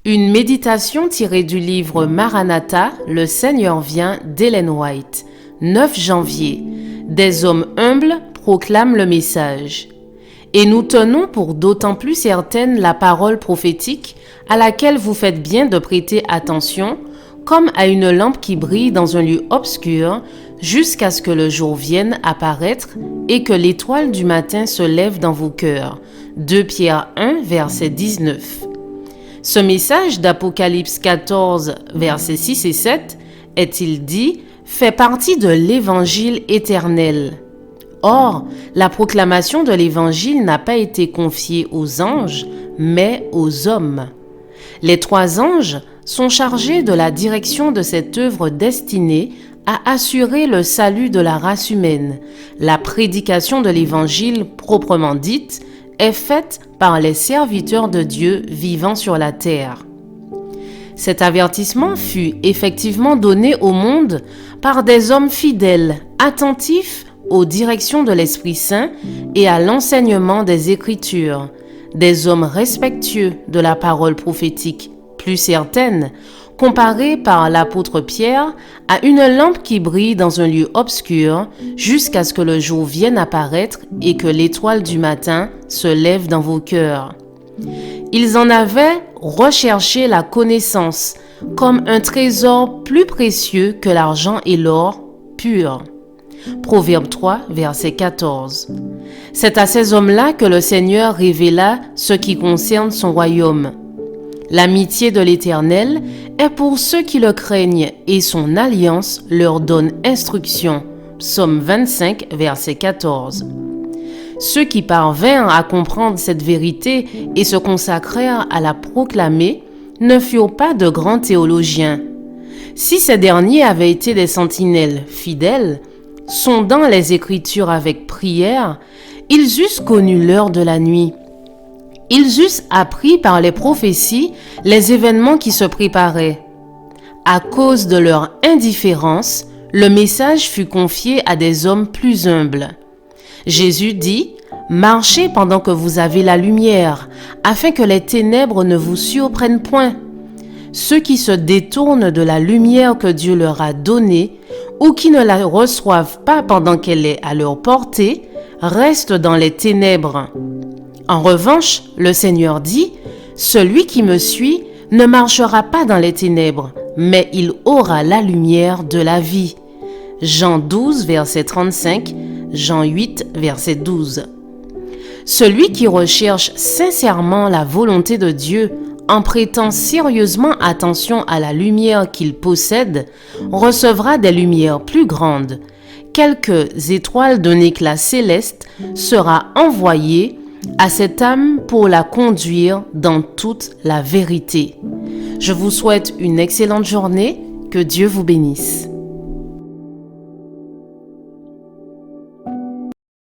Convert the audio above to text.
Une méditation tirée du livre Maranatha, Le Seigneur vient d'Ellen White, 9 janvier. Des hommes humbles proclament le message. Et nous tenons pour d'autant plus certaine la parole prophétique à laquelle vous faites bien de prêter attention, comme à une lampe qui brille dans un lieu obscur, jusqu'à ce que le jour vienne apparaître et que l'étoile du matin se lève dans vos cœurs. 2 Pierre 1, verset 19. Ce message d'Apocalypse 14, versets 6 et 7, est-il dit, fait partie de l'Évangile éternel. Or, la proclamation de l'Évangile n'a pas été confiée aux anges, mais aux hommes. Les 3 anges sont chargés de la direction de cette œuvre destinée à assurer le salut de la race humaine. La prédication de l'Évangile proprement dite est faite par les serviteurs de Dieu vivant sur la terre. Cet avertissement fut effectivement donné au monde par des hommes fidèles, attentifs aux directions de l'Esprit Saint et à l'enseignement des Écritures, des hommes respectueux de la parole prophétique, plus certaine, comparée par l'apôtre Pierre à une lampe qui brille dans un lieu obscur jusqu'à ce que le jour vienne apparaître et que l'étoile du matin se lève dans vos cœurs. Ils en avaient recherché la connaissance comme un trésor plus précieux que l'argent et l'or pur. Proverbe 3, verset 14. C'est à ces hommes-là que le Seigneur révéla ce qui concerne son royaume. L'amitié de l'Éternel est pour ceux qui le craignent et son alliance leur donne instruction. Psaume 25, verset 14. Ceux qui parvinrent à comprendre cette vérité et se consacrèrent à la proclamer ne furent pas de grands théologiens. Si ces derniers avaient été des sentinelles fidèles, sondant les Écritures avec prière, ils eussent connu l'heure de la nuit. Ils eussent appris par les prophéties les événements qui se préparaient. À cause de leur indifférence, le message fut confié à des hommes plus humbles. Jésus dit « Marchez pendant que vous avez la lumière, afin que les ténèbres ne vous surprennent point. » Ceux qui se détournent de la lumière que Dieu leur a donnée ou qui ne la reçoivent pas pendant qu'elle est à leur portée, restent dans les ténèbres. En revanche, le Seigneur dit, « Celui qui me suit ne marchera pas dans les ténèbres, mais il aura la lumière de la vie. » Jean 12, verset 35, Jean 8, verset 12. Celui qui recherche sincèrement la volonté de Dieu en prêtant sérieusement attention à la lumière qu'il possède, recevra des lumières plus grandes. Quelques étoiles d'un éclat céleste sera envoyé à cette âme pour la conduire dans toute la vérité. Je vous souhaite une excellente journée, que Dieu vous bénisse.